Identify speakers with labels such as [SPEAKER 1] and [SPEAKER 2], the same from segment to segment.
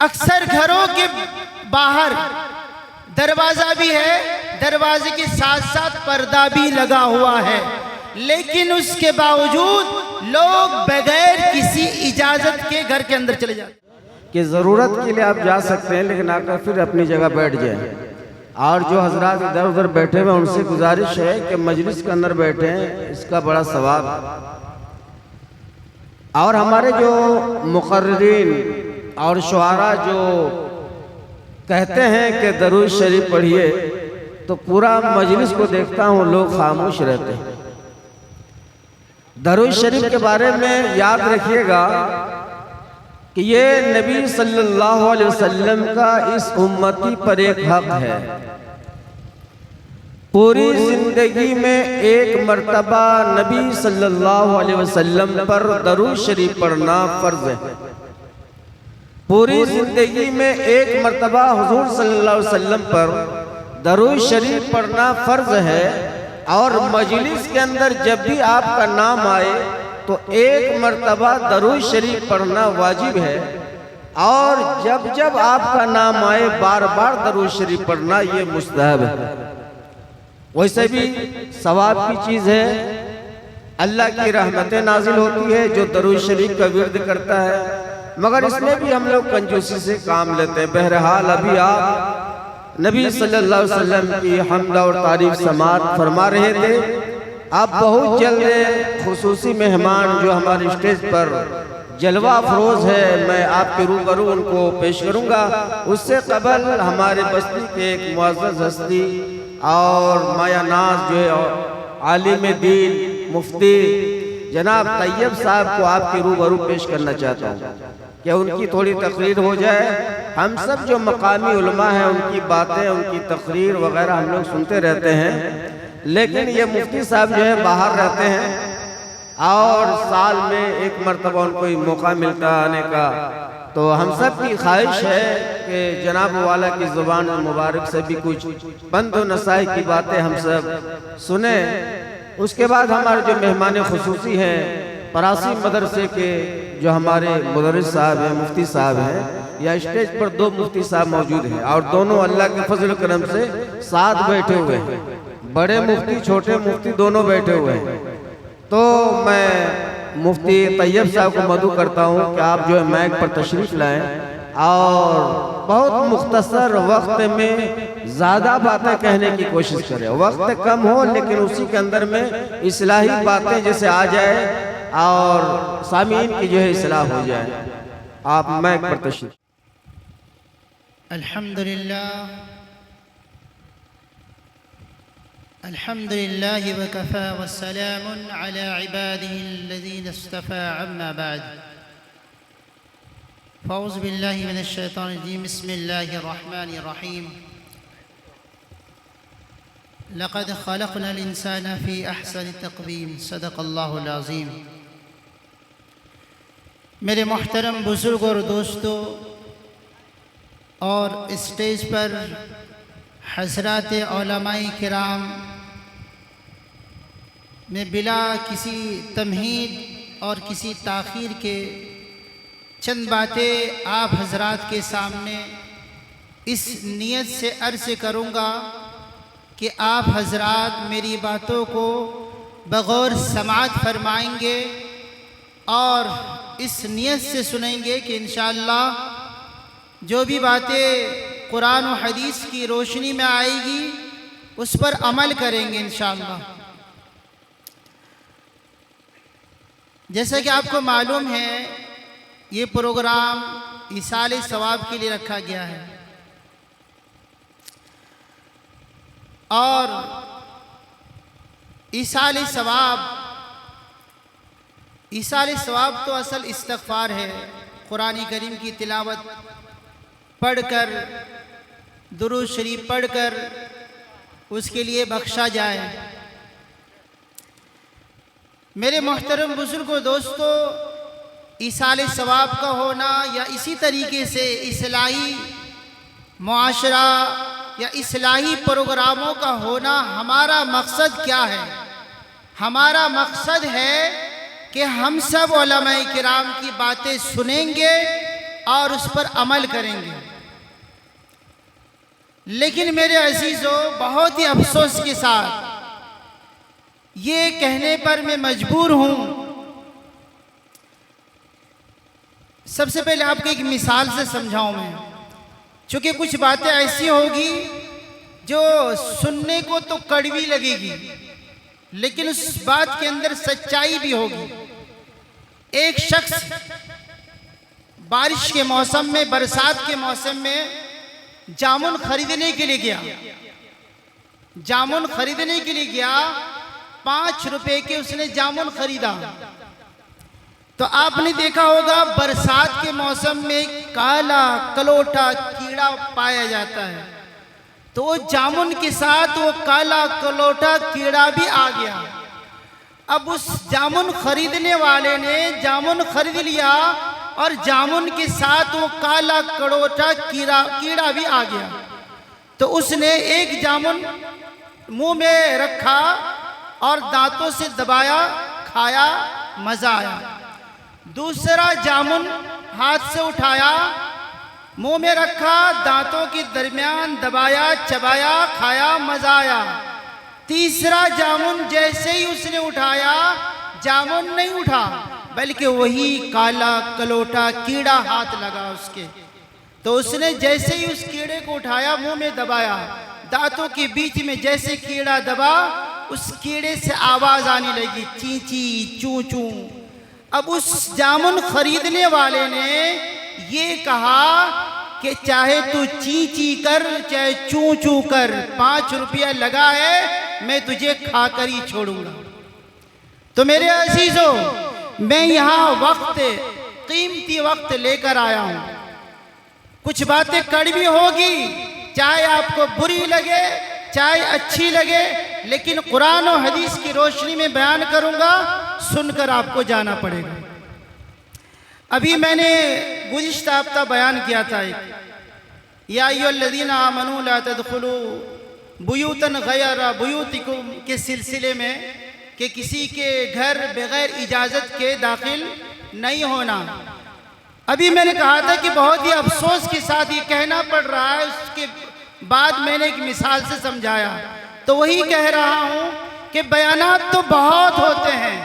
[SPEAKER 1] اکثر گھروں کے باہر دروازہ بھی ہے، دروازے کے ساتھ ساتھ پردہ بھی لگا ہوا ہے، لیکن اس کے باوجود لوگ بغیر کسی اجازت کے گھر کے اندر چلے جاتے ہیں
[SPEAKER 2] کہ ضرورت کے لیے آپ جا سکتے ہیں، لیکن آ کر پھر اپنی جگہ بیٹھ جائیں۔ اور جو حضرات ادھر ادھر بیٹھے ہوئے ان سے گزارش ہے کہ مجلس کے اندر بیٹھیں، اس کا بڑا ثواب ہے۔ اور ہمارے جو مقررین اور شعراء جو کہتے ہیں کہ درود شریف پڑھیے، تو پورا مجلس کو دیکھتا ہوں لوگ خاموش رہتے ہیں۔ درود شریف کے بارے میں یاد رکھیے گا کہ یہ نبی صلی اللہ علیہ وسلم کا اس امتی پر ایک حق ہے۔ پوری زندگی میں ایک مرتبہ نبی صلی اللہ علیہ وسلم پر درود شریف پڑھنا فرض ہے۔ پوری زندگی میں ایک مرتبہ حضور صلی اللہ علیہ وسلم پر درود شریف پڑھنا فرض ہے، اور مجلس کے اندر جب بھی آپ کا نام آئے تو ایک مرتبہ درود شریف پڑھنا واجب ہے، اور جب جب آپ کا نام آئے بار بار درود شریف پڑھنا یہ مستحب ہے۔ ویسے بھی ثواب کی چیز ہے، اللہ کی رحمتیں نازل ہوتی ہے جو درود شریف کا ورد کرتا ہے، مگر اس میں بھی ہم لوگ کنجوسی سے کام لیتے ہیں۔ بہرحال ابھی آپ نبی صلی اللہ علیہ وسلم کی حمد اور تعریف سماعت فرما رہے تھے۔ آپ بہت جلد خصوصی مہمان جو ہمارے اسٹیج پر جلوہ افروز ہے، میں آپ کے روبرو ان کو پیش کروں گا۔ اس سے قبل ہمارے بستی کے ایک معزز ہستی اور مایہ ناز جو ہے عالم دین مفتی جناب طیب صاحب کو آپ کے روبرو پیش کرنا چاہتا ہوں کہ ان کی تھوڑی تقریر ہو جائے۔ ہم سب جو مقامی علماء ہیں ان کی باتیں، ان کی تقریر وغیرہ ہم لوگ سنتے رہتے ہیں، لیکن یہ مفتی صاحب جو ہے باہر رہتے ہیں اور سال میں ایک مرتبہ ان کو موقع ملتا آنے کا، تو ہم سب کی خواہش ہے کہ جناب والا کی زبان مبارک سے بھی کچھ بند و نصائح کی باتیں ہم سب سنیں۔ اس کے بعد ہمارے جو مہمان خصوصی ہیں پراسی مدرسے کے جو ہمارے مدرس صاحب ہیں، مفتی صاحب ہیں، یا اسٹیج پر دو مفتی صاحب موجود ہیں اور دونوں اللہ کے فضل و کرم سے ساتھ بیٹھے ہوئے ہیں، بڑے مفتی چھوٹے مفتی دونوں بیٹھے ہوئے ہیں۔ تو میں مفتی طیب صاحب کو مدعو کرتا ہوں کہ آپ جو ہے مائک پر تشریف لائیں اور بہت مختصر وقت میں زیادہ باتیں کہنے کی کوشش کریں۔ وقت کم ہو لیکن اسی کے اندر میں اصلاحی باتیں جیسے آ جائے اور سامعین کی جو ہے اصلاح ہو جائے۔ آپ مائک پر تشریف۔
[SPEAKER 1] الحمد لله وكفى والسلام على عباده الذين اصطفى عما بعد فأعوذ بالله من الشيطان الرجيم بسم الله الرحمن الرحيم لقد خلقنا الإنسان في أحسن تقويم صدق الله العظيم۔ میرے محترم بزرگ اور دوستو اور اسٹیج پر حضرات علماء کرام، میں بلا کسی تمہید اور کسی تاخیر کے چند باتیں آپ حضرات کے سامنے اس نیت سے عرض کروں گا کہ آپ حضرات میری باتوں کو بغور سماعت فرمائیں گے اور اس نیت سے سنیں گے کہ انشاءاللہ جو بھی باتیں قرآن و حدیث کی روشنی میں آئے گی اس پر عمل کریں گے انشاءاللہ۔ جیسا کہ آپ کو معلوم ہے یہ پروگرام ایصال ثواب کے لیے رکھا گیا ہے، اور ایصال ثواب تو اصل استغفار ہے۔ قرآن کریم کی تلاوت پڑھ کر، درود شریف پڑھ کر اس کے لیے بخشا جائے۔ میرے محترم بزرگوں دوستو، ایصال ثواب کا ہونا یا اسی طریقے سے اصلاحی معاشرہ یا اصلاحی پروگراموں کا ہونا، ہمارا مقصد کیا ہے؟ ہمارا مقصد ہے کہ ہم سب علماء کرام کی باتیں سنیں گے اور اس پر عمل کریں گے۔ لیکن میرے عزیزو، بہت ہی افسوس کے ساتھ یہ کہنے پر میں مجبور ہوں، سب سے پہلے آپ کو ایک مثال سے سمجھاؤں میں، چونکہ کچھ باتیں ایسی ہوگی جو سننے کو تو کڑوی لگے گی، لیکن اس بات کے اندر سچائی بھی ہوگی۔ ایک شخص بارش کے موسم میں، برسات کے موسم میں جامن خریدنے کے لیے گیا۔ جامن خریدنے کے لیے گیا، 5 روپے کے اس نے جامن خریدا۔ تو آپ نے دیکھا ہوگا برسات کے موسم میں کالا کلوٹا کیڑا پایا جاتا ہے، تو وہ جامن کے ساتھ وہ کالا کلوٹا کیڑا بھی آ گیا۔ اب اس جامن خریدنے والے نے جامن خرید لیا اور جامن کے ساتھ وہ کالا کلوٹا کیڑا بھی آ گیا۔ تو اس نے ایک جامن منہ میں رکھا اور دانتوں سے دبایا، کھایا، مزہ آیا۔ دوسرا جامن ہاتھ سے اٹھایا، منہ میں رکھا، دانتوں کے درمیان دبایا، چبایا، کھایا، مزہ آیا۔ تیسرا جامن جیسے ہی اس نے اٹھایا، جامن نہیں اٹھا بلکہ وہی کالا کلوٹا کیڑا ہاتھ لگا اس کے۔ تو اس نے جیسے ہی اس کیڑے کو اٹھایا، منہ میں دبایا، دانتوں کے بیچ میں جیسے کیڑا دبا، اس کیڑے سے آواز آنے لگی، چی چی چوں چوں۔ اب اس جامن خریدنے والے نے یہ کہا کہ چاہے تو چی چی کر، چاہے چوں چوں کر، 5 روپیہ لگا ہے، میں تجھے کھا کر ہی چھوڑوں گا۔ تو میرے عزیزو، میں یہاں قیمتی وقت لے کر آیا ہوں۔ کچھ باتیں کڑوی ہوگی، چاہے آپ کو بری لگے، چاہے اچھی لگے، لیکن قرآن و حدیث کی روشنی میں بیان کروں گا، سن کر آپ کو جانا پڑے گا۔ ابھی میں نے گزشتہ ہفتہ بیان کیا تھا، یا ایھا الذین آمنوا لا تدخلوا بیوتا غیر بیوتکم کے سلسلے میں، کہ کسی کے گھر بغیر اجازت کے داخل نہیں ہونا۔ ابھی میں نے کہا تھا کہ بہت ہی افسوس کے ساتھ یہ کہنا پڑ رہا ہے، اس کے بعد میں نے ایک مثال سے سمجھایا، تو وہی کہہ رہا ہوں کہ بیانات تو بہت ہوتے ہیں۔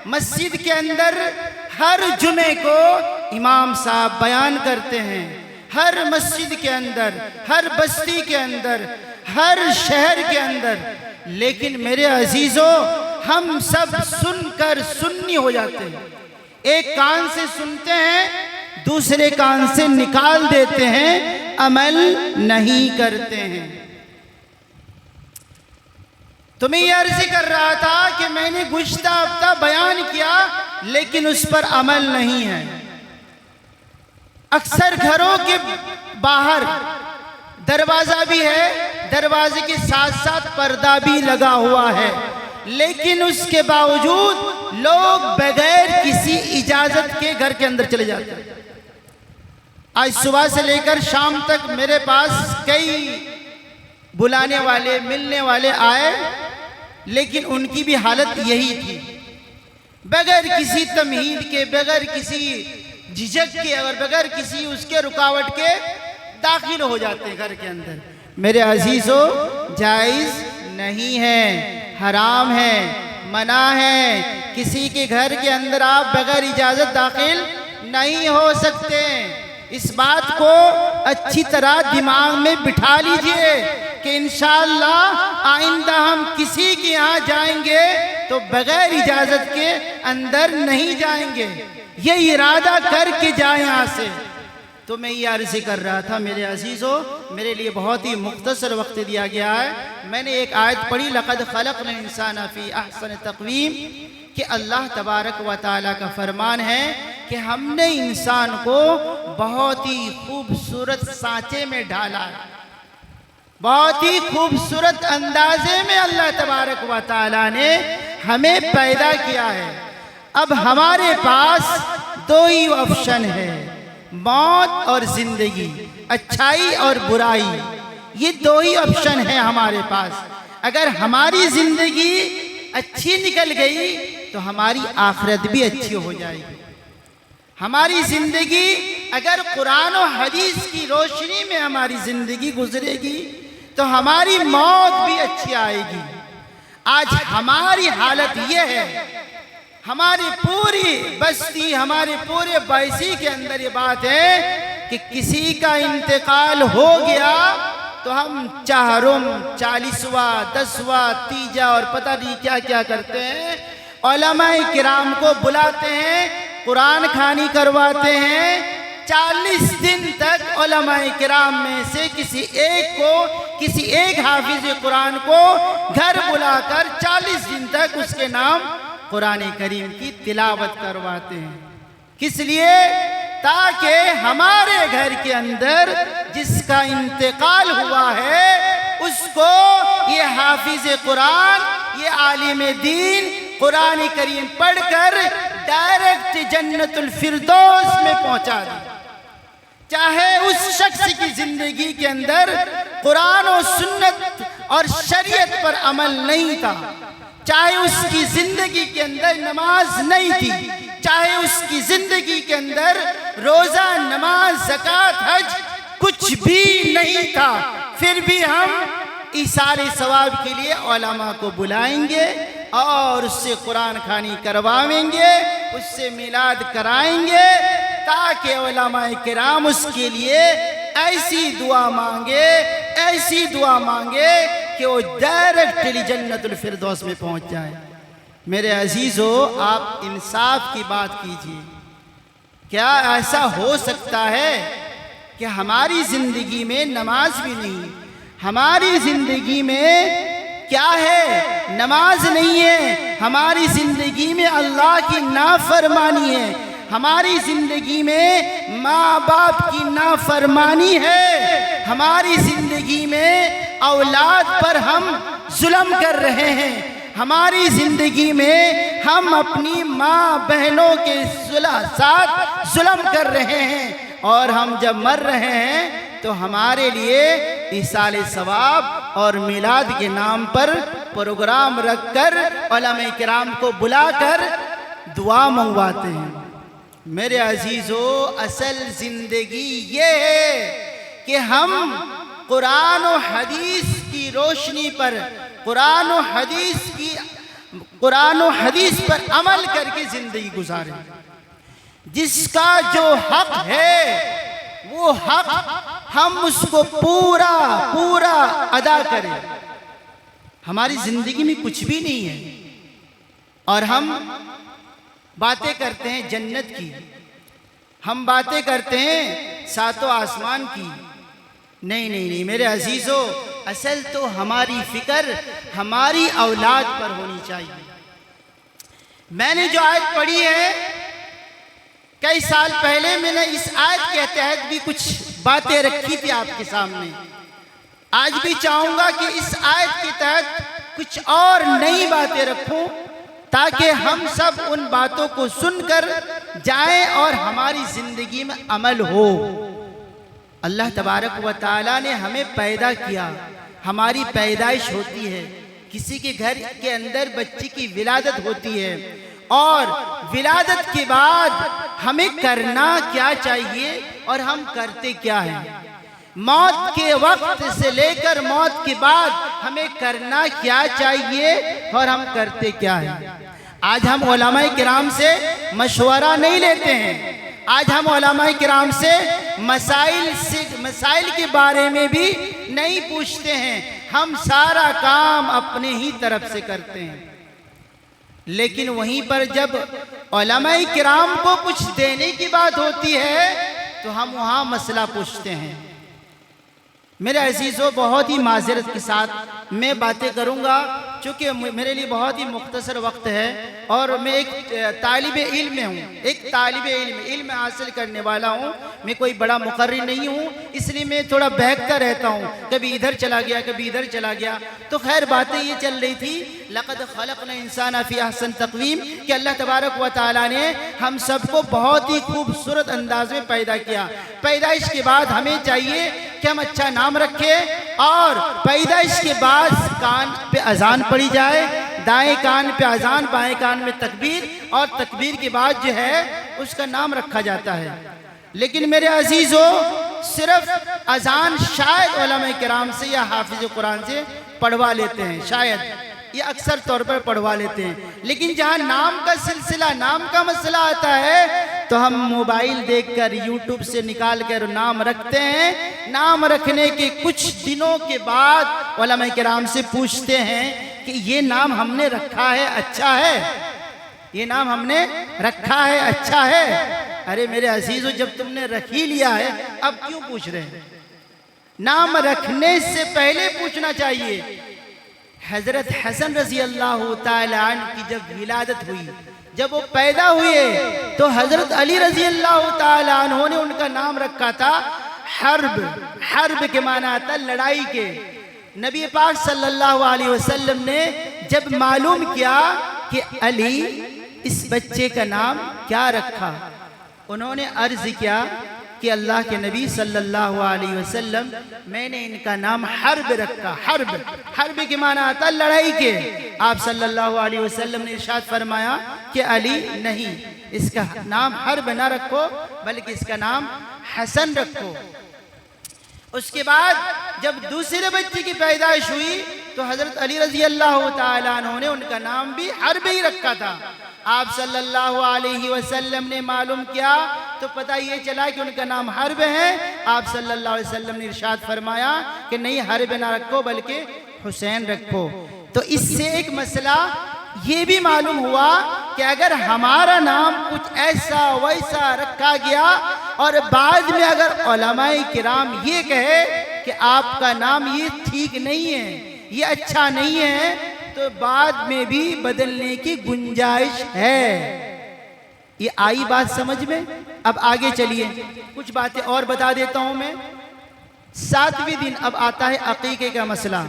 [SPEAKER 1] مسجد کے اندر ہر جمعے کو امام صاحب بیان کرتے ہیں، ہر مسجد کے اندر، ہر بستی کے اندر، ہر شہر کے اندر، لیکن میرے عزیزو، ہم سب سن کر سنی ہو جاتے ہیں۔ ایک کان سے سنتے ہیں، دوسرے کان سے نکال دیتے ہیں، عمل نہیں کرتے ہیں۔ تو میں یہ عرض کر رہا تھا کہ میں نے گزشتہ ہفتہ بیان کیا، لیکن اس پر عمل نہیں ہے۔ اکثر گھروں کے باہر دروازہ بھی ہے، دروازے کے ساتھ ساتھ پردہ بھی لگا ہوا ہے، لیکن اس کے باوجود لوگ بغیر کسی اجازت کے گھر کے اندر چلے جاتے ہیں۔ آج صبح سے لے کر شام تک میرے پاس کئی بلانے والے، ملنے والے آئے، لیکن ان کی بھی حالت یہی تھی، بغیر کسی تمہید کے، بغیر کسی جھجک کے اور بغیر کسی اس کے رکاوٹ کے داخل ہو جاتے ہیں گھر کے اندر۔ میرے عزیزو، جائز نہیں ہے، حرام ہے، منع ہے، کسی کے گھر کے اندر آپ بغیر اجازت داخل نہیں ہو سکتے۔ اس بات کو اچھی طرح دماغ میں بٹھا لیجئے کہ انشاءاللہ آئندہ ہم کسی کے یہاں جائیں گے تو بغیر اجازت کے اندر نہیں جائیں گے، یہ ارادہ کر کے جائیں یہاں سے۔ تو میں یہ عرض کر رہا تھا میرے عزیزو، میرے لیے بہت ہی مختصر وقت دیا گیا ہے۔ میں نے ایک آیت پڑھی، لَقَدْ خَلَقْنَا الْإِنسَانَ فِي أَحْسَنِ تَقْوِيمٍ، کہ اللہ تبارک و تعالیٰ کا فرمان ہے کہ ہم نے انسان کو بہت ہی خوبصورت سانچے میں ڈالا ہے، بہت ہی خوبصورت اندازے میں اللہ تبارک و تعالیٰ نے ہمیں پیدا کیا ہے۔ اب ہمارے پاس 2 ہی آپشن ہے، موت اور زندگی، اچھائی اور برائی، یہ 2 ہی آپشن ہیں ہمارے پاس۔ اگر ہماری زندگی اچھی نکل گئی تو ہماری آخرت بھی اچھی ہو جائے گی۔ ہماری زندگی اگر قرآن و حدیث کی روشنی میں ہماری زندگی گزرے گی تو ہماری موت بھی اچھی آئے گی۔ آج ہماری حالت یہ ہے، ہماری پوری بستی، ہمارے پورے بائیسی کے اندر یہ بات ہے کہ کسی کا انتقال ہو گیا تو ہم چہارم، 40واں، 10واں، تیجا اور پتہ نہیں کیا کیا کرتے ہیں۔ علماء کرام کو بلاتے ہیں، قرآن خوانی کرواتے ہیں۔ 40 دن تک علماء کرام میں سے کسی ایک حافظ قرآن کو گھر بلا کر 40 دن تک اس کے نام قرآن کریم کی تلاوت کرواتے ہیں۔ کس لیے؟ تاکہ ہمارے گھر کے اندر جس کا انتقال ہوا ہے اس کو یہ حافظ قرآن، یہ عالم دین قرآن کریم پڑھ کر ڈائریکٹ جنت الفردوس میں پہنچا دے۔ چاہے اس شخص کی زندگی کے اندر قرآن و سنت اور شریعت پر عمل نہیں تھا، چاہے اس کی زندگی کے اندر نماز نہیں تھی، چاہے اس کی زندگی کے اندر روزہ، نماز، زکوٰۃ، حج کچھ بھی نہیں تھا، پھر بھی ہم ایثار ثواب کے لیے علماء کو بلائیں گے اور اس سے قرآن خوانی کرواویں گے، اس سے میلاد کرائیں گے، تاکہ علماء کرام اس کے لیے ایسی دعا مانگے کہ وہ ڈائریکٹلی جنت الفردوس میں پہنچ جائے۔ میرے عزیزو، آپ انصاف کی بات کیجئے، کیا ایسا ہو سکتا ہے کہ ہماری زندگی میں نماز بھی نہیں، ہماری زندگی میں کیا ہے؟ نماز نہیں ہے، ہماری زندگی میں اللہ کی نافرمانی ہے، ہماری زندگی میں ماں باپ کی نافرمانی ہے، ہماری زندگی میں اولاد پر ہم ظلم کر رہے ہیں، ہماری زندگی میں ہم اپنی ماں بہنوں کے ساتھ ظلم کر رہے ہیں، اور ہم جب مر رہے ہیں تو ہمارے لیے ایصال ثواب اور میلاد کے نام پر پروگرام رکھ کر علماء کرام کو بلا کر دعا منگواتے ہیں۔ میرے عزیزو، اصل زندگی یہ ہے کہ ہم قرآن و حدیث کی روشنی پر، قرآن و حدیث پر عمل کر کے زندگی گزاریں۔ جس کا جو حق ہے وہ حق ہم اس کو پورا ادا کریں۔ ہماری زندگی میں کچھ بھی نہیں ہے اور ہم باتیں کرتے ہیں جنت کی، ہم باتیں کرتے ہیں ساتوں آسمان کی۔ نہیں میرے عزیزو، اصل تو ہماری فکر ہماری اولاد پر ہونی چاہیے۔ میں نے جو آیت پڑھی ہے، کئی سال پہلے میں نے اس آیت کے تحت بھی کچھ باتیں رکھی تھی آپ کے سامنے۔ آج بھی چاہوں گا کہ اس آیت کے تحت کچھ اور نئی باتیں رکھوں، تاکہ ہم سب ان باتوں کو سن کر جائیں اور ہماری زندگی میں عمل ہو۔ اللہ تبارک و تعالیٰ نے ہمیں پیدا کیا، ہماری پیدائش ہوتی ہے، کسی کے گھر کے اندر بچی کی ولادت ہوتی ہے، اور ولادت کے بعد ہمیں کرنا کیا چاہیے اور ہم کرتے کیا ہیں، موت کے وقت سے لے کر موت کے بعد ہمیں کرنا کیا چاہیے اور ہم کرتے کیا ہیں۔ آج ہم علماء کرام سے مشورہ نہیں لیتے ہیں، آج ہم علماء کرام سے مسائل کے بارے میں بھی نہیں پوچھتے ہیں، ہم سارا کام اپنے ہی طرف سے کرتے ہیں۔ لیکن وہیں پر جب علماء کرام کو کچھ دینے کی بات ہوتی ہے تو ہم وہاں مسئلہ پوچھتے ہیں۔ میرے عزیزو، بہت ہی معذرت کے ساتھ میں باتیں کروں گا، چونکہ میرے لیے بہت ہی مختصر وقت ہے اور میں ایک طالب علم ہوں، ایک طالب علم حاصل کرنے والا ہوں، میں کوئی بڑا مقرر نہیں ہوں، اس لیے میں تھوڑا بہکتا رہتا ہوں، کبھی ادھر چلا گیا کبھی ادھر چلا گیا۔ تو خیر باتیں یہ چل رہی تھی، لَقَدْ خَلَقْنَا الْإِنسَانَ فِي أَحْسَنِ تَقْوِيمٍ، کہ اللہ تبارک و تعالیٰ نے ہم سب کو بہت ہی خوبصورت انداز میں پیدا کیا۔ پیدائش کے بعد ہمیں چاہیے کہ ہم اچھا نام رکھے، اور پیدائش کے بعد کان پہ اذان پڑھی جائے، دائیں کان پہ اذان، بائیں کان میں تکبیر، اور تکبیر کے بعد جو ہے اس کا نام رکھا جاتا ہے. لیکن میرے عزیزو صرف اذان شاید علماء کرام سے یا حافظ قرآن سے پڑھوا لیتے ہیں، شاید یہ اکثر طور پر پڑھوا لیتے ہیں. لیکن جہاں نام کا سلسلہ، نام کا مسئلہ آتا ہے تو ہم موبائل دیکھ کر یوٹیوب سے نکال کر نام رکھتے ہیں. نام رکھنے کے کچھ دنوں کے بعد علماء کرام سے پوچھتے ہیں کہ یہ نام ہم نے رکھا ہے اچھا ہے، یہ نام ہم نے رکھا ہے اچھا ہے. ارے میرے عزیزو جب تم نے رکھ ہی لیا ہے اب کیوں پوچھ رہے ہیں؟ نام رکھنے سے پہلے پوچھنا چاہیے. حضرت حسن رضی اللہ تعالی عنہ کی جب ولادت ہوئی، جب وہ پیدا ہوئے تو حضرت علی رضی اللہ تعالی عنہ نے ان کا نام رکھا تھا حرب. حرب کے معنی آتا لڑائی کے. نبی پاک صلی اللہ علیہ وسلم نے جب معلوم کیا کہ علی اس بچے کا نام کیا رکھا، انہوں نے عرض کیا کہ اللہ کے نبی صلی اللہ علیہ وسلم میں نے ان کا نام حرب رکھا. حرب، حرب کے معنی آتا لڑائی کے. آپ صلی اللہ علیہ وسلم نے ارشاد فرمایا کہ علی نہیں، اس کا نام حرب نہ رکھو بلکہ اس کا نام حسن رکھو. اس کے بعد جب دوسرے بچے کی پیدائش ہوئی تو حضرت علی رضی اللہ تعالیٰ عنہ نے ان کا نام بھی حرب ہی رکھا تھا. آپ صلی اللہ علیہ وسلم نے معلوم کیا تو پتہ یہ چلا کہ ان کا نام حرب ہے. آپ صلی اللہ علیہ وسلم نے ارشاد فرمایا کہ نہیں حرب نہ رکھو بلکہ حسین رکھو. تو اس سے ایک مسئلہ یہ بھی معلوم ہوا کہ اگر ہمارا نام کچھ ایسا ویسا رکھا گیا اور بعد میں اگر علماء کرام یہ کہے کہ آپ کا نام یہ ٹھیک نہیں ہے، یہ اچھا نہیں ہے، تو بعد میں بھی بدلنے کی گنجائش ہے. یہ آئی بات سمجھ میں؟ اب آگے چلیے کچھ باتیں اور بتا دیتا ہوں میں. 7ویں دن اب آتا ہے عقیقے کا مسئلہ.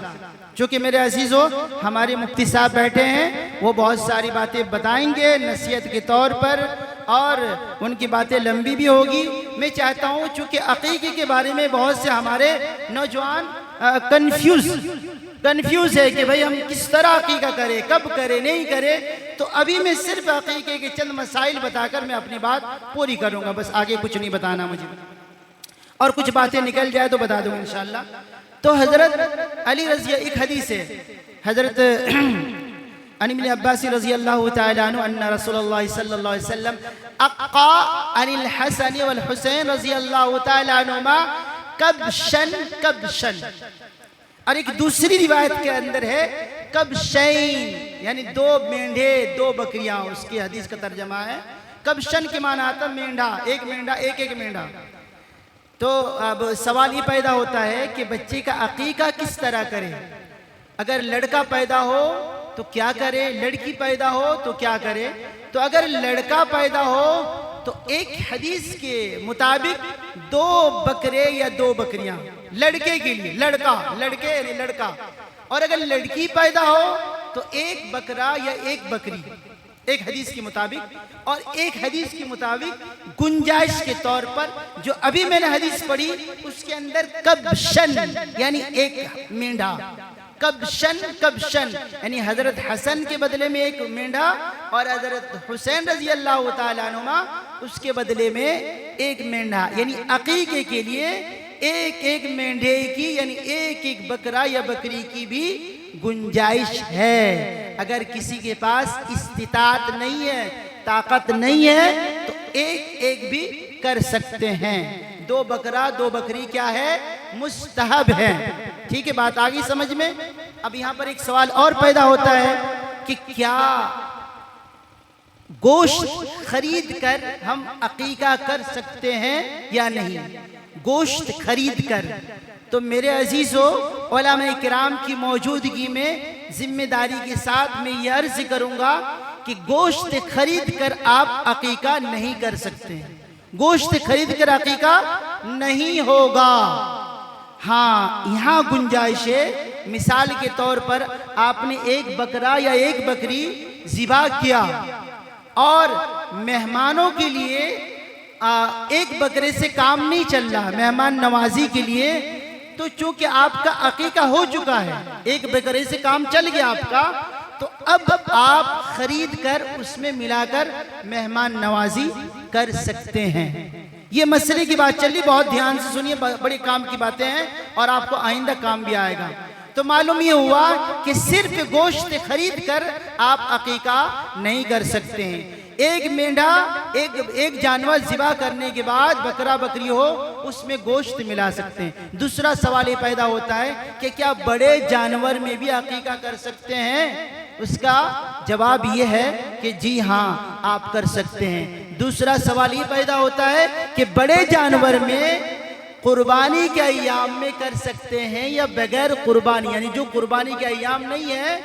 [SPEAKER 1] چونکہ میرے عزیزو ہمارے مفتی صاحب بیٹھے ہیں، وہ بہت ساری باتیں بتائیں گے نصیحت کے طور پر اور ان کی باتیں لمبی بھی ہوگی. میں چاہتا ہوں چونکہ عقیقے کے بارے میں بہت سے ہمارے نوجوان کنفیوز ہے کہ بھئی ہم کس طرح عقیقہ کریں، کب کریں، نہیں کریں. تو ابھی میں صرف عقیقے کے چند مسائل بتا کر میں اپنی بات پوری کروں گا، بس آگے کچھ نہیں بتانا مجھے، اور کچھ باتیں نکل جائے تو بتا دوں انشاءاللہ. تو حضرت علی رضی، ایک حدیث ہے حضرت عن ابن عباس رضی اللہ تعالی عنہ ان رسول اللہ صلی اللہ علیہ وسلم اقا عن الحسن والحسین رضی اللہ تعالی عنہما کبشن کبشن. اور ایک دوسری روایت کے اندر ہے کبشین، یعنی 2 مینڈھے 2 بکریاں. اس کی حدیث کا ترجمہ ہے کبشن کے معنی آتا مینڈھا، ایک مینڈھا، ایک مینڈھا. تو اب سوال یہ پیدا ہوتا ہے کہ بچے کا عقیقہ کس طرح کرے. اگر لڑکا پیدا ہو تو کیا کرے، لڑکی پیدا ہو تو کیا کرے. تو اگر لڑکا پیدا ہو تو ایک حدیث کے مطابق 2 بکرے یا 2 بکریاں لڑکے کے لیے، لڑکے یعنی لڑکا. اور اگر لڑکی پیدا ہو تو 1 بکرا یا 1 بکری، ایک حدیث کے مطابق. اور ایک حدیث کے مطابق گنجائش کے طور پر جو ابھی میں نے حدیث پڑھی اس کے اندر کبشن یعنی 1 مینڈھا، کبشن کبشن یعنی حضرت حسن کے بدلے میں 1 مینڈھا اور حضرت حسین رضی اللہ تعالیٰ عنہما اس کے بدلے میں 1 مینڈھا. یعنی عقیقے کے لیے 1 مینڈھے کی یعنی 1 بکرا یا بکری کی بھی گنجائش ہے. اگر کسی کے پاس استطاعت نہیں ہے، طاقت نہیں ہے تو 1 بھی کر سکتے ہیں. 2 بکرا 2 بکری کیا ہے، مستحب ہے. ٹھیک ہے، بات آگئی سمجھ میں. اب یہاں پر ایک سوال اور پیدا ہوتا ہے کہ کیا گوشت خرید کر ہم عقیقہ کر سکتے ہیں یا نہیں، گوشت خرید کر. تو میرے عزیزو علماء کرام کی موجودگی میں ذمہ داری کے ساتھ میں یہ عرض کروں گا کہ گوشت خرید کر آپ عقیقہ نہیں کر سکتے، گوشت خرید کر عقیقہ نہیں ہوگا. ہاں یہاں گنجائش ہے. مثال کے طور پر آپ نے 1 بکرا یا 1 بکری ذبح کیا اور مہمانوں کے لیے 1 بکرے سے کام نہیں چل رہا، مہمان نوازی کے لیے. تو چونکہ آپ کا عقیقہ ہو چکا ہے، 1 بکرے سے کام چل گیا آپ کا، تو اب آپ خرید کر اس میں ملا کر مہمان نوازی کر سکتے ہیں۔ یہ مسئلے کی بات چل رہی، بہت دھیان سے سنیے، بڑے کام کی باتیں ہیں اور آپ کو آئندہ کام بھی آئے گا۔ تو معلوم یہ ہوا کہ صرف گوشت خرید کر آپ عقیقہ نہیں کر سکتے ہیں۔ ایک مینڈھا، ایک جانور ذبح کرنے کے بعد بکرا بکری ہو، اس میں گوشت ملا سکتے ہیں۔ دوسرا سوال یہ پیدا ہوتا ہے کہ کیا بڑے جانور میں بھی عقیقہ کر سکتے ہیں؟ اس کا جواب یہ ہے کہ جی ہاں آپ کر سکتے ہیں۔ دوسرا سوال یہ پیدا ہوتا ہے کہ بڑے جانور میں قربانی کے ایام میں کر سکتے ہیں یا بغیر قربانی، یعنی جو قربانی کے ایام نہیں ہے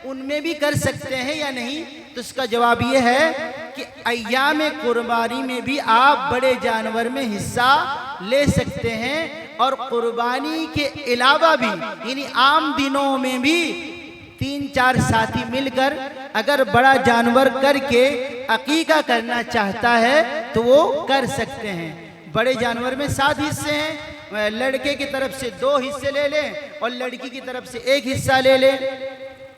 [SPEAKER 1] ان میں بھی کر سکتے ہیں یا نہیں؟ تو اس کا جواب یہ ہے کہ ایام قربانی میں بھی آپ بڑے جانور میں حصہ لے سکتے ہیں، اور قربانی کے علاوہ بھی یعنی عام دنوں میں بھی 3-4 ساتھی مل کر اگر بڑا جانور کر کے عقیقہ کرنا چاہتا ہے تو وہ کر سکتے ہیں۔ بڑے جانور میں 7 حصے ہیں، لڑکے کی طرف سے 2 حصے لے لیں اور لڑکی کی طرف سے 1 حصہ لے لیں۔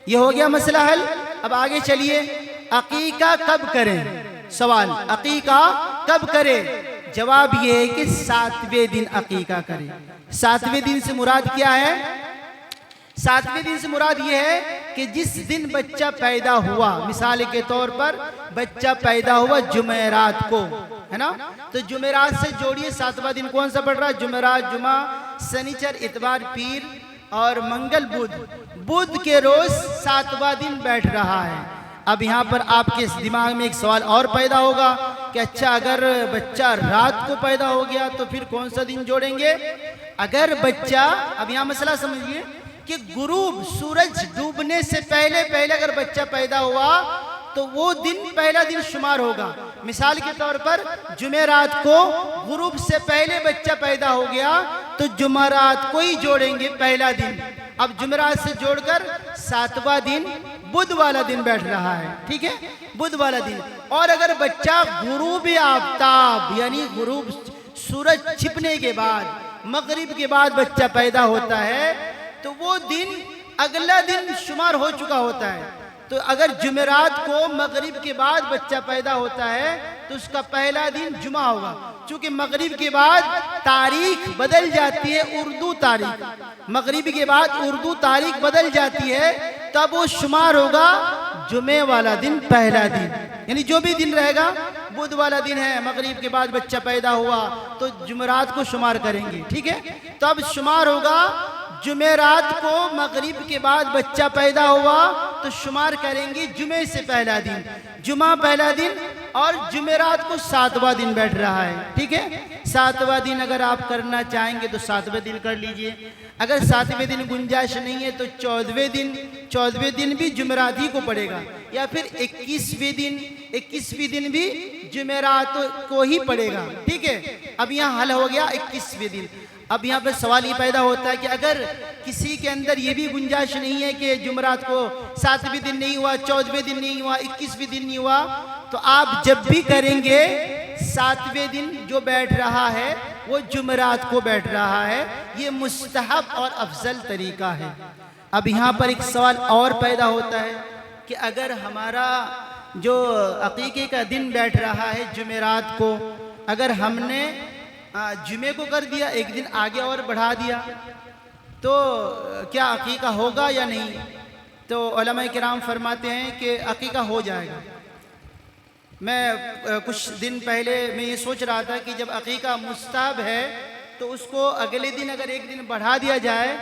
[SPEAKER 1] یہ ہو گیا مسئلہ حل۔ اب آگے چلیے، عقیقہ کب کریں؟ سوال، عقیقہ کب کریں؟ جواب یہ ہے کہ 7ویں دن عقیقہ کریں۔ 7ویں دن سے مراد کیا ہے؟ 7ویں دن سے مراد یہ ہے کہ جس دن بچہ پیدا ہوا، مثال کے طور پر بچہ پیدا ہوا جمعرات کو، ہے نا؟ تو جمعرات سے جوڑیے 7واں دن کون سا پڑ رہا ہے؟ جمعرات، جمعہ، سنیچر، اتوار، پیر اور منگل، بدھ کے روز 7واں دن بیٹھ رہا ہے۔ اب یہاں پر آپ کے دماغ میں ایک سوال اور پیدا ہوگا کہ اچھا اگر بچہ رات کو پیدا ہو گیا تو پھر کون سا دن جوڑیں گے؟ اگر بچہ، اب یہاں مسئلہ سمجھیے کہ غروب، سورج ڈوبنے سے پہلے اگر بچہ پیدا ہوا تو وہ دن پہلا دن شمار ہوگا۔ مثال کے طور پر جمعرات کو غروب سے پہلے بچہ پیدا ہو گیا تو جمعرات کو ہی جوڑیں گے پہلا دن۔ اب جمعرات سے جوڑ کر 7واں دن بدھ والا دن بیٹھ رہا ہے، ٹھیک ہے؟ بدھ والا دن۔ اور اگر بچہ غروب آفتاب یعنی غروب سورج چھپنے کے بعد، مغرب کے بعد بچہ پیدا ہوتا ہے تو وہ دن اگلا دن شمار ہو چکا ہوتا ہے۔ تو اگر جمعرات کو مغرب کے بعد بچہ پیدا ہوتا ہے تو اس کا پہلا دن جمعہ ہوگا۔ چونکہ مغرب کے بعد تاریخ بدل جاتی ہے، اردو تاریخ، مغرب کے بعد اردو تاریخ بدل جاتی ہے، تب وہ شمار ہوگا جمعہ والا دن پہلا دن، یعنی جو بھی دن رہے گا، بدھ والا دن ہے، مغرب کے بعد بچہ پیدا ہوا تو جمعرات کو شمار کریں گے، ٹھیک ہے؟ تو اب شمار ہوگا جمعرات کو مغرب کے بعد بچہ پیدا ہوا تو شمار کریں گے جمعے سے پہلا دن، جمعہ پہلا دن، اور جمعرات کو 7واں دن بیٹھ رہا ہے، ٹھیک ہے؟ 7واں دن اگر آپ کرنا چاہیں گے تو 7ویں دن کر لیجئے، اگر 7ویں دن گنجائش نہیں ہے تو 14ویں دن بھی جمعرات ہی کو پڑے گا، یا پھر 21ویں دن بھی جمعرات کو ہی پڑے گا، ٹھیک ہے؟ اب یہاں حل ہو گیا 21ویں دن۔ اب یہاں پر سوال یہ پیدا ہوتا ہے کہ اگر کسی کے اندر یہ بھی گنجائش نہیں ہے کہ جمعرات کو 7ویں دن نہیں ہوا، 14ویں دن نہیں ہوا، 21ویں دن نہیں ہوا، تو آپ جب بھی کریں گے 7ویں دن جو بیٹھ رہا ہے وہ جمعرات کو بیٹھ رہا ہے، یہ مستحب اور افضل طریقہ ہے۔ اب یہاں پر ایک سوال اور پیدا ہوتا ہے کہ اگر ہمارا جو عقیقے کا دن بیٹھ رہا ہے جمعرات کو، اگر ہم نے جمعے کو کر دیا، ایک دن آگے اور بڑھا دیا، تو کیا عقیقہ ہوگا یا نہیں؟ تو علماء کرام فرماتے ہیں کہ عقیقہ ہو جائے گا۔ میں کچھ دن پہلے میں یہ سوچ رہا تھا کہ جب عقیقہ مستحب ہے تو اس کو اگلے دن اگر ایک دن بڑھا دیا جائے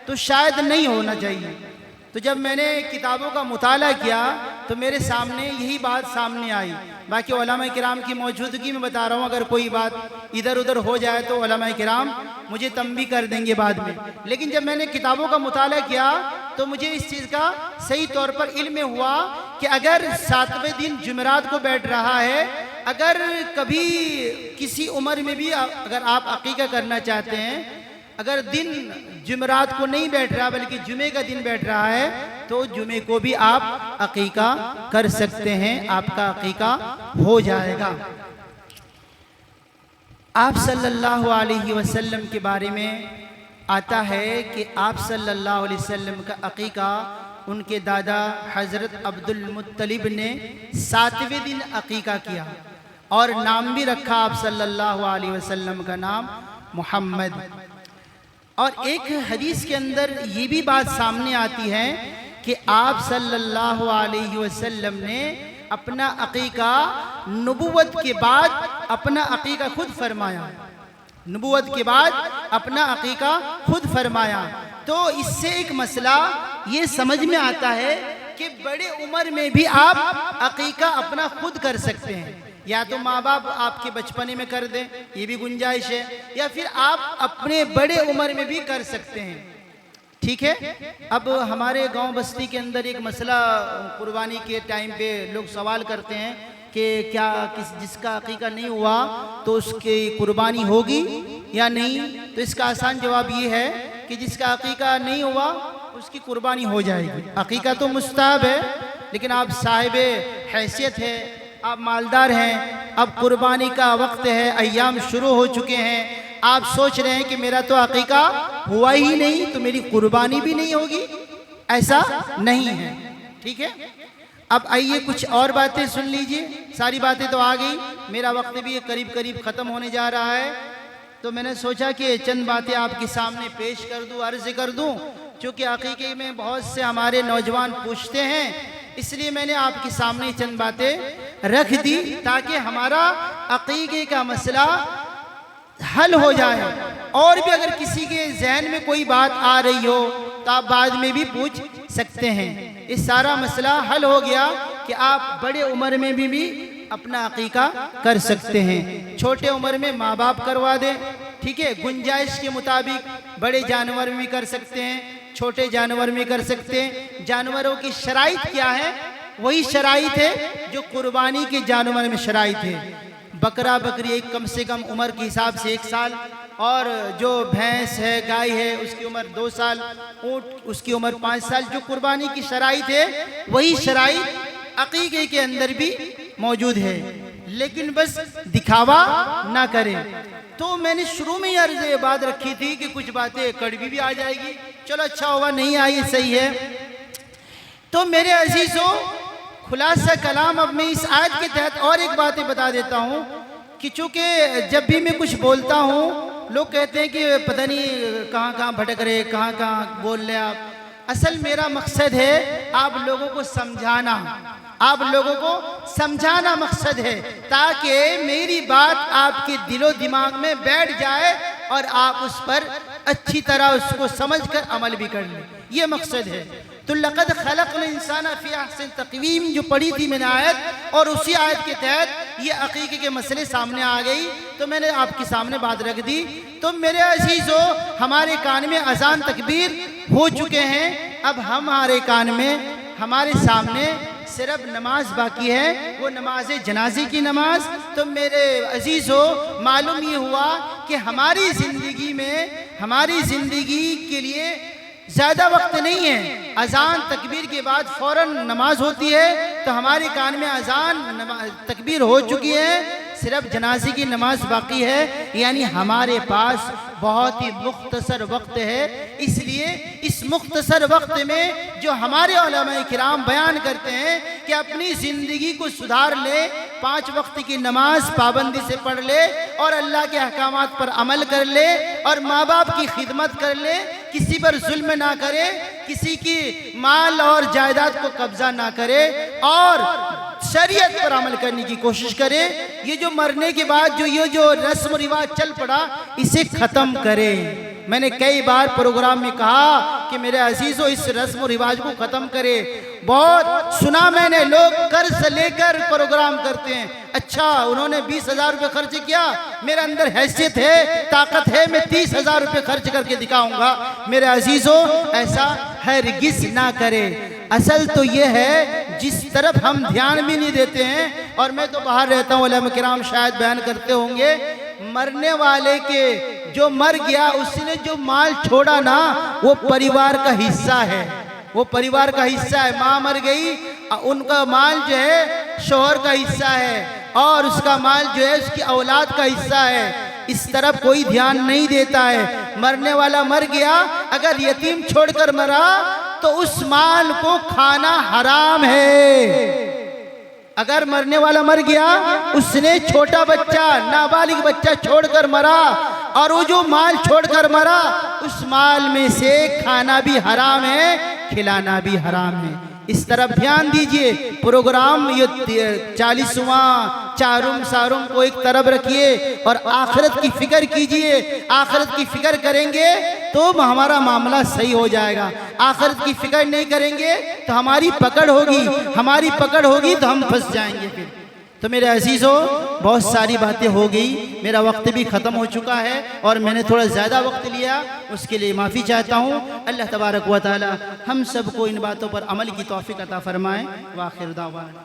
[SPEAKER 1] تو شاید نہیں ہونا چاہیے۔ تو جب میں نے کتابوں کا مطالعہ کیا تو میرے سامنے یہی بات سامنے آئی۔ باقی علماء کرام کی موجودگی میں بتا رہا ہوں، اگر کوئی بات ادھر ادھر ہو جائے تو علماء کرام مجھے تنبیہ کر دیں گے بعد میں۔ لیکن جب میں نے کتابوں کا مطالعہ کیا تو مجھے اس چیز کا صحیح طور پر علم ہوا کہ اگر 7ویں دن جمعرات کو بیٹھ رہا ہے، اگر کبھی کسی عمر میں بھی اگر آپ عقیقہ کرنا چاہتے ہیں، اگر دن جمعرات کو نہیں بیٹھ رہا بلکہ جمعے کا دن بیٹھ رہا ہے تو جمعے کو بھی آپ عقیقہ کر سکتے ہیں، آپ کا عقیقہ ہو جائے گا۔ آپ صلی اللہ علیہ وسلم کے بارے میں آتا ہے کہ آپ صلی اللہ علیہ وسلم کا عقیقہ ان کے دادا حضرت عبد المطلب نے 7ویں دن عقیقہ کیا، اور نام بھی رکھا آپ صلی اللہ علیہ وسلم کا نام محمد۔ اور ایک حدیث کے اندر یہ بھی بات سامنے آتی ہے کہ آپ صلی اللہ علیہ وسلم نے اپنا عقیقہ نبوت کے بعد اپنا عقیقہ خود فرمایا، نبوت کے بعد اپنا عقیقہ خود فرمایا۔ تو اس سے ایک مسئلہ یہ سمجھ میں آتا ہے کہ بڑے عمر میں بھی آپ عقیقہ اپنا خود کر سکتے ہیں، یا تو ماں باپ آپ کے بچپنے میں کر دیں، یہ بھی گنجائش ہے، یا پھر آپ اپنے بڑے عمر میں بھی کر سکتے ہیں، ٹھیک ہے۔ اب ہمارے گاؤں بستی کے اندر ایک مسئلہ قربانی کے ٹائم پہ لوگ سوال کرتے ہیں کہ کیا جس کا عقیقہ نہیں ہوا تو اس کی قربانی ہوگی یا نہیں؟ تو اس کا آسان جواب یہ ہے کہ جس کا عقیقہ نہیں ہوا اس کی قربانی ہو جائے گی۔ عقیقہ تو مستحب ہے، لیکن آپ صاحب حیثیت ہے، آپ مالدار ہیں، اب قربانی کا وقت ہے، ایام شروع ہو چکے ہیں، آپ سوچ رہے ہیں کہ میرا تو عقیقہ ہوا ہی نہیں تو میری قربانی بھی نہیں ہوگی، ایسا نہیں ہے، ٹھیک ہے۔ اب آئیے کچھ اور باتیں سن لیجئے، ساری باتیں تو آ گئی، میرا وقت بھی قریب قریب ختم ہونے جا رہا ہے، تو میں نے سوچا کہ چند باتیں آپ کے سامنے پیش کر دوں، عرض کر دوں، چونکہ عقیقے میں بہت سے ہمارے نوجوان پوچھتے ہیں، اس لیے میں نے آپ کے سامنے چند باتیں رکھ دی تاکہ ہمارا عقیقے کا مسئلہ حل ہو جائے، اور بھی اگر کسی کے ذہن میں کوئی بات آ رہی ہو تو آپ بعد میں بھی پوچھ سکتے ہیں۔ اس سارا مسئلہ حل ہو گیا کہ آپ بڑے عمر میں بھی اپنا عقیقہ کر سکتے ہیں، چھوٹے عمر میں ماں باپ کروا دیں، ٹھیک ہے، گنجائش کے مطابق بڑے جانور میں کر سکتے ہیں، چھوٹے جانور میں کر سکتے ہیں۔ جانوروں کی شرائط کیا ہے؟ وہی شرائط ہے جو قربانی کے جانور میں شرائط ہے۔ بکرا بکری ایک کم سے کم عمر کے حساب سے 1 سال، اور جو بھینس ہے گائے ہے اس کی عمر 2 سال، اونٹ اس کی عمر 5 سال، جو قربانی کی شرائط ہے وہی شرائط عقیقے کے اندر بھی موجود ہے، لیکن بس دکھاوا نہ کریں۔ تو میں نے شروع میں یہ بات رکھی تھی کہ کچھ باتیں کڑوی بھی آ جائے گی، چلو اچھا ہوگا، نہیں آئی صحیح ہے۔ تو میرے عزیزوں، خلاصہ کلام اب میں اس آیت کے تحت اور ایک باتیں بتا دیتا ہوں کہ چونکہ جب بھی میں کچھ بولتا ہوں لوگ کہتے ہیں کہ پتہ نہیں کہاں کہاں بھٹک رہے، کہاں کہاں بول رہے آپ۔ اصل میرا مقصد ہے آپ لوگوں کو سمجھانا، آپ لوگوں کو سمجھانا مقصد ہے، تاکہ میری بات آپ کے دل و دماغ میں بیٹھ جائے اور آپ اس پر اچھی طرح اس کو سمجھ کر عمل بھی کر لیں، یہ مقصد ہے۔ تو لَقَدْ خَلَقْنَا الْإِنسَانَ فِي أَحْسَنِ تَقْوِيمٍ جو پڑھی تھی میں نے آیت، اور اسی آیت کے تحت یہ عقیقے کے مسئلے سامنے آ گئی، تو میں نے آپ کے سامنے بات رکھ دی۔ تو میرے عزیزو، ہمارے کان میں اذان تکبیر ہو چکے ہیں، اب ہمارے کان میں ہمارے سامنے صرف نماز باقی ہے، وہ نماز جنازے کی نماز۔ تو میرے عزیزو، معلوم یہ ہوا کہ ہماری زندگی میں، ہماری زندگی کے لیے زیادہ وقت نہیں ہے، اذان تکبیر کے بعد فوراً نماز ہوتی ہے، تو ہمارے کان میں اذان تکبیر ہو چکی ہے، صرف جنازے کی نماز باقی ہے، یعنی ہمارے پاس بہت ہی مختصر وقت ہے۔ اس لیے اس مختصر وقت میں جو ہمارے علماء کرام بیان کرتے ہیں کہ اپنی زندگی کو سدھار لے، 5 وقت کی نماز پابندی سے پڑھ لے، اور اللہ کے احکامات پر عمل کر لے، اور ماں باپ کی خدمت کر لے، کسی پر ظلم نہ کرے، کسی کی مال اور جائیداد کو قبضہ نہ کرے، اور شریعت پر عمل کرنے کی کوشش کرے، یہ جو مرنے کے بعد یہ جو رسم و رواج چل پڑا اسے ختم کرے۔ میں نے کئی بار پروگرام میں کہا کہ میرے عزیزو، اس رسم و رواج کو ختم کرے۔ بہت سنا میں نے، لوگ قرض لے کر پروگرام کرتے ہیں، اچھا انہوں نے 20,000 روپے خرچ کیا، میرے اندر حیثیت ہے، طاقت ہے، میں 30,000 روپے خرچ کر کے دکھاؤں گا۔ میرے عزیزو، ایسا ہرگز نہ کرے۔ اصل تو یہ ہے جس طرف ہم دھیان بھی نہیں دیتے ہیں، اور میں تو باہر رہتا ہوں، علماء کرام شاید بیان کرتے ہوں گے، مرنے والے کے جو مر گیا اس نے جو مال چھوڑا نا، وہ پریوار کا حصہ ہے، وہ پریوار کا حصہ ہے۔ ماں مر گئی، ان کا مال جو ہے شوہر کا حصہ ہے، اور اس کا مال جو ہے اس کی اولاد کا حصہ ہے۔ اس طرف کوئی دھیان نہیں دیتا ہے۔ مرنے والا مر گیا، اگر یتیم چھوڑ کر مرا تو اس مال کو کھانا حرام ہے۔ اگر مرنے والا مر گیا، اس نے چھوٹا بچہ، نابالغ بچہ چھوڑ کر مرا، اور وہ جو مال چھوڑ کر مرا اس مال میں سے کھانا بھی حرام ہے، کھلانا بھی حرام ہے۔ اس طرف دھیان دیجئے۔ پروگرام یہ 40واں چارم سارم کو ایک طرف رکھیے اور آخرت کی فکر کیجئے۔ آخرت کی فکر کریں گے تو ہمارا معاملہ صحیح ہو جائے گا۔ آخرت کی فکر نہیں کریں گے تو ہماری پکڑ ہوگی تو ہم پھنس جائیں گے پھر۔ تو میرے عزیزو، بہت ساری باتیں ہو گئی، میرا وقت بھی ختم ہو چکا ہے اور میں نے تھوڑا زیادہ وقت لیا، اس کے لیے معافی چاہتا ہوں۔ اللہ تبارک و تعالی ہم سب کو ان باتوں پر عمل کی توفیق عطا فرمائے۔ وآخر دعوانا